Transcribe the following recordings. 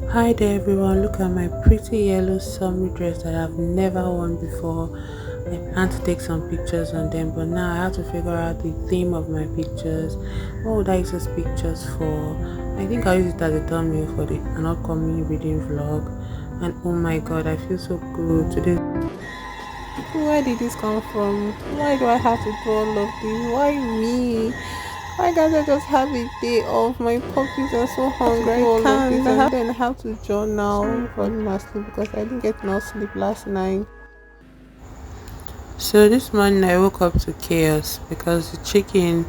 Hi there everyone, look at my pretty yellow summer dress that I've never worn before. I plan to take some pictures on them, but now I have to figure out the theme of my pictures. What would I use those pictures for? I think I'll use it as a thumbnail for an upcoming reading vlog. And oh my god, I feel so good today. Where did this come from? Why do I have to do all of this? Why me? Why can't I just have a day off? My puppies are so hungry. I can't. And then I have to journal falling asleep because I didn't get enough sleep last night. So this morning I woke up to chaos because the chicken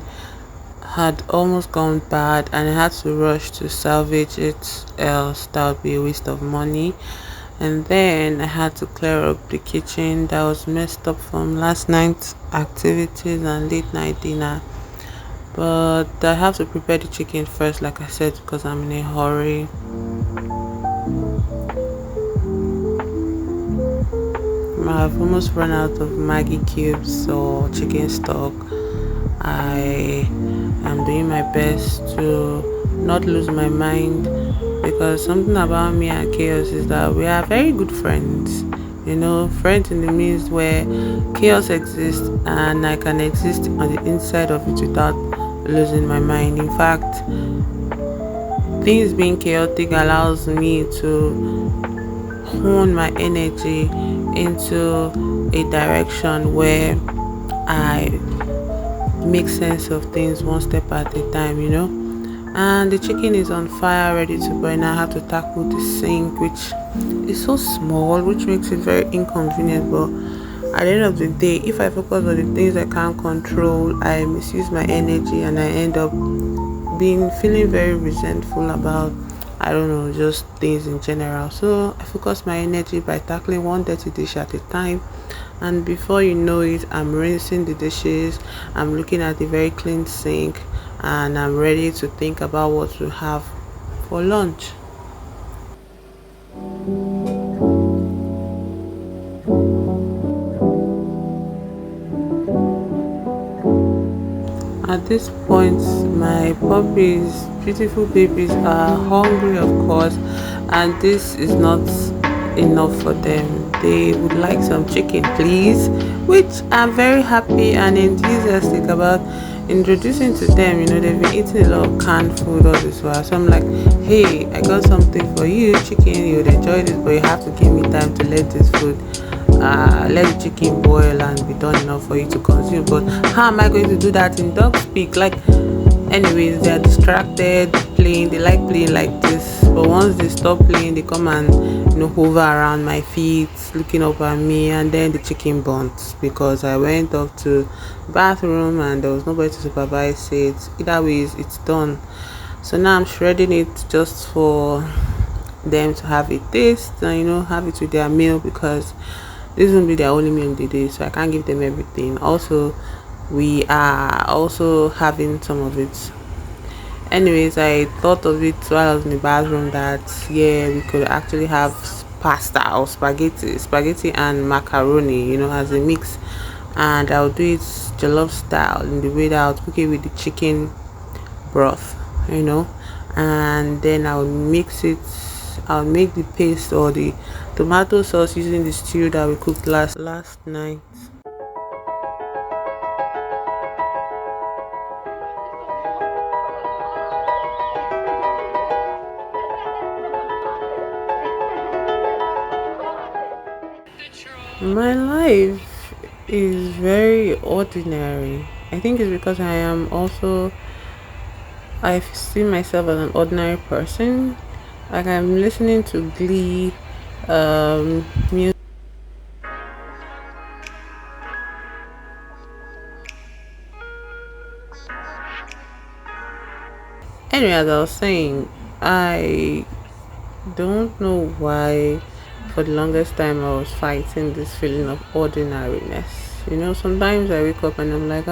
had almost gone bad and I had to rush to salvage it, else that would be a waste of money. And then I had to clear up the kitchen that was messed up from last night's activities and late night dinner. But I have to prepare the chicken first, like I said, because I'm in a hurry. I've almost run out of Maggie cubes or chicken stock. I am doing my best to not lose my mind because something about me and chaos is that we are very good friends. You know, friends in the means where chaos exists and I can exist on the inside of it without losing my mind. In fact, things being chaotic allows me to hone my energy into a direction where I make sense of things one step at a time, you know. And the chicken is on fire, ready to burn. I have to tackle the sink, which is so small, which makes it very inconvenient. But at the end of the day, if I focus on the things I can't control, I misuse my energy and I end up being feeling very resentful about, I don't know, just things in general. So I focus my energy by tackling one dirty dish at a time, and before you know it, I'm rinsing the dishes, I'm looking at the very clean sink, and I'm ready to think about what to have for lunch. At this point, my puppies, beautiful babies, are hungry, of course, and this is not enough for them. They would like some chicken, please, which I'm very happy and enthusiastic about introducing to them. You know, they've been eating a lot of canned food all this while, so I'm like, hey, I got something for you, chicken. You would enjoy this, but you have to give me time to let this food let the chicken boil and be done enough for you to consume. But how am I going to do that in dog speak? Like, anyways, they are distracted playing. They like playing like this, but once they stop playing, they come and hover around my feet, looking up at me, and then the chicken burnt because I went up to the bathroom and there was nobody to supervise it. Either ways, it's done. So now I'm shredding it just for them to have a taste and have it with their meal, because this won't be their only meal in the day, so I can't give them everything. Also, we are also having some of it. Anyways, I thought of it while I was in the bathroom that yeah, we could actually have pasta or spaghetti and macaroni, as a mix, and I'll do it jollof style in the way that I'll cook it with the chicken broth, and then I'll make the paste or the tomato sauce using the stew that we cooked last night. My life is very ordinary. I think it's because I see myself as an ordinary person. Like, I'm listening to Glee, music. Anyway, as I was saying, I don't know why for the longest time I was fighting this feeling of ordinariness. Sometimes I wake up and I'm like,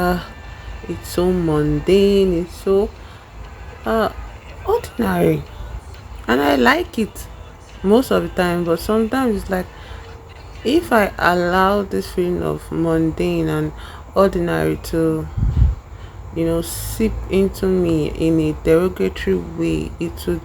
it's so mundane, it's so uh ordinary, and I like it most of the time. But sometimes it's like, if I allow this feeling of mundane and ordinary to seep into me in a derogatory way, it would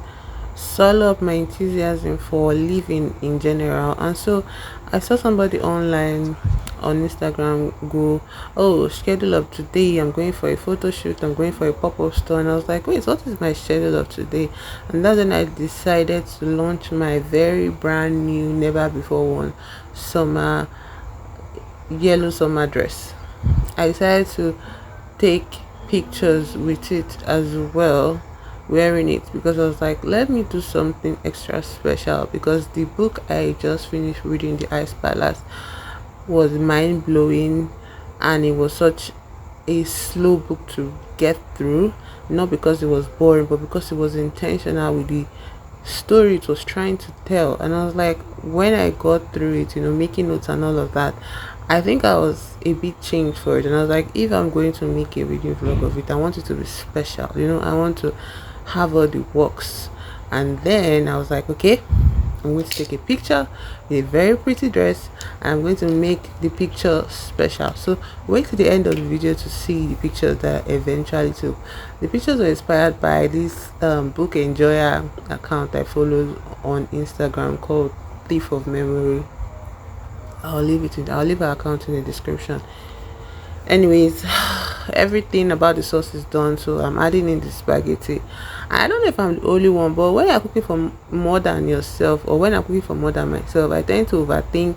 swallow up my enthusiasm for living in general. And so I saw somebody online on Instagram go, oh, schedule of today, I'm going for a photo shoot, I'm going for a pop-up store. And I was like, wait, what is my schedule of today? And that's when I decided to launch my very brand new, never before worn summer, yellow summer dress. I decided to take pictures with it as well, wearing it, because I was like, let me do something extra special, because the book I just finished reading, The Ice Palace, was mind blowing, and it was such a slow book to get through, not because it was boring, but because it was intentional with the story it was trying to tell. And I was like, when I got through it, making notes and all of that, I think I was a bit changed for it. And I was like, if I'm going to make a reading vlog of it, I want it to be special. I want to have all the works. And then I was like, okay, I'm going to take a picture with a very pretty dress. I'm going to make the picture special. So wait to the end of the video to see the pictures that I eventually took. The pictures were inspired by this book enjoyer account I follow on Instagram called Thief of Memory. I'll leave her account in the description. Anyways, everything about the sauce is done, so I'm adding in the spaghetti. I don't know if I'm the only one, but when you're cooking for more than yourself, or when I'm cooking for more than myself, I tend to overthink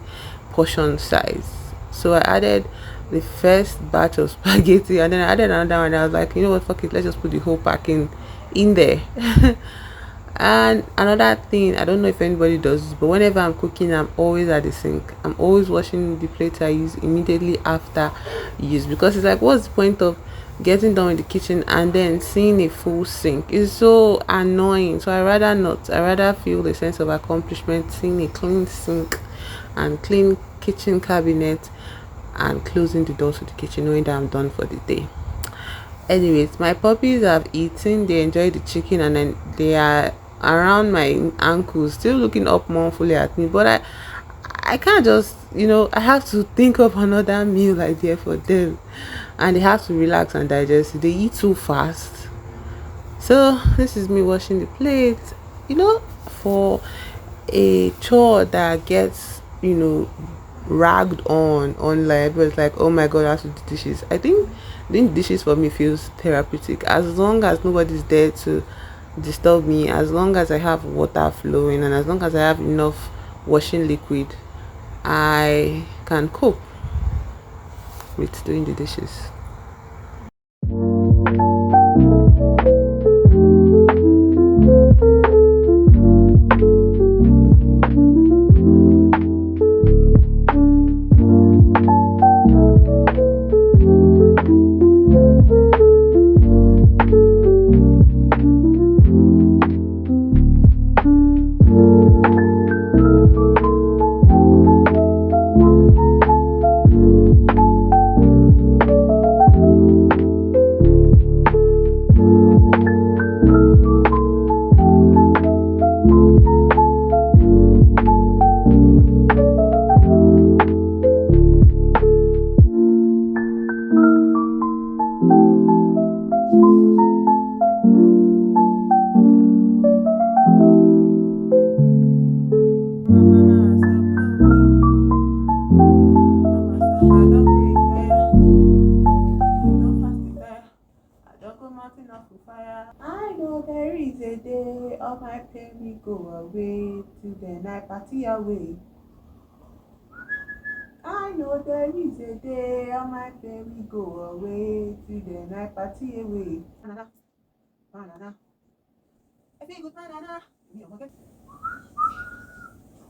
portion size. So I added the first batch of spaghetti, and then I added another one. I was like, you know what, fuck it, let's just put the whole packing in there. And another thing, I don't know if anybody does this, but whenever I'm cooking, I'm always at the sink. I'm always washing the plates I use immediately after use, because it's like, what's the point of getting done in the kitchen and then seeing a full sink? It's so annoying. So I rather not. I rather feel the sense of accomplishment seeing a clean sink and clean kitchen cabinet and closing the door to the kitchen, knowing that I'm done for the day. Anyways, my puppies have eaten, they enjoy the chicken, and then they are around my ankles, still looking up mournfully at me. But I can't just, I have to think of another meal idea for them, and they have to relax and digest it. They eat too fast. So this is me washing the plates, for a chore that gets, ragged on online, but it's like, oh my god, I have to do dishes. I think doing dishes for me feels therapeutic, as long as nobody's there to disturb me, as long as I have water flowing, and as long as I have enough washing liquid, I can cope with doing the dishes. I know there is a day all my pain will go away till the night party away. I know there is a day all my pain will go away till the night party away. Banana, banana. I feel good banana.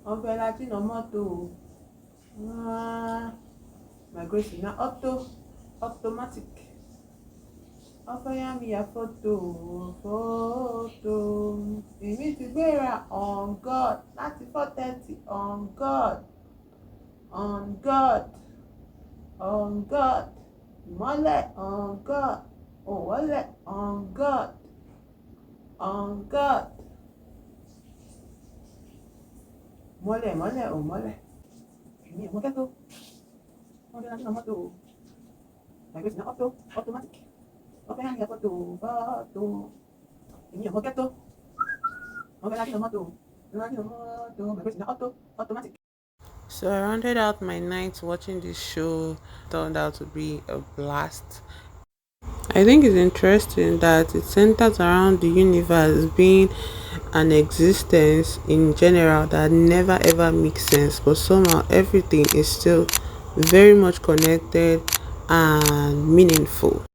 Umbrella no moto. My grace is now automatic. Ọfọyà mi ya photo. Èmi ti gbéra on God láti 4:30 on God. Ìmọ́lẹ̀ on God. Òwọ́lẹ̀ on God. Mọ́lẹ̀ òmọ́lẹ̀. Èmi ò mọ kẹ́tọ́. Wọ́n dé láti náà mọ́tò. My grace is now automatic. Ọfọyà mi ya photo. Èmi ò mọ kẹ́tọ́. So I rounded out my night watching this show. Turned out to be a blast. I think it's interesting that it centers around the universe being an existence in general that never ever makes sense, but somehow everything is still very much connected and meaningful.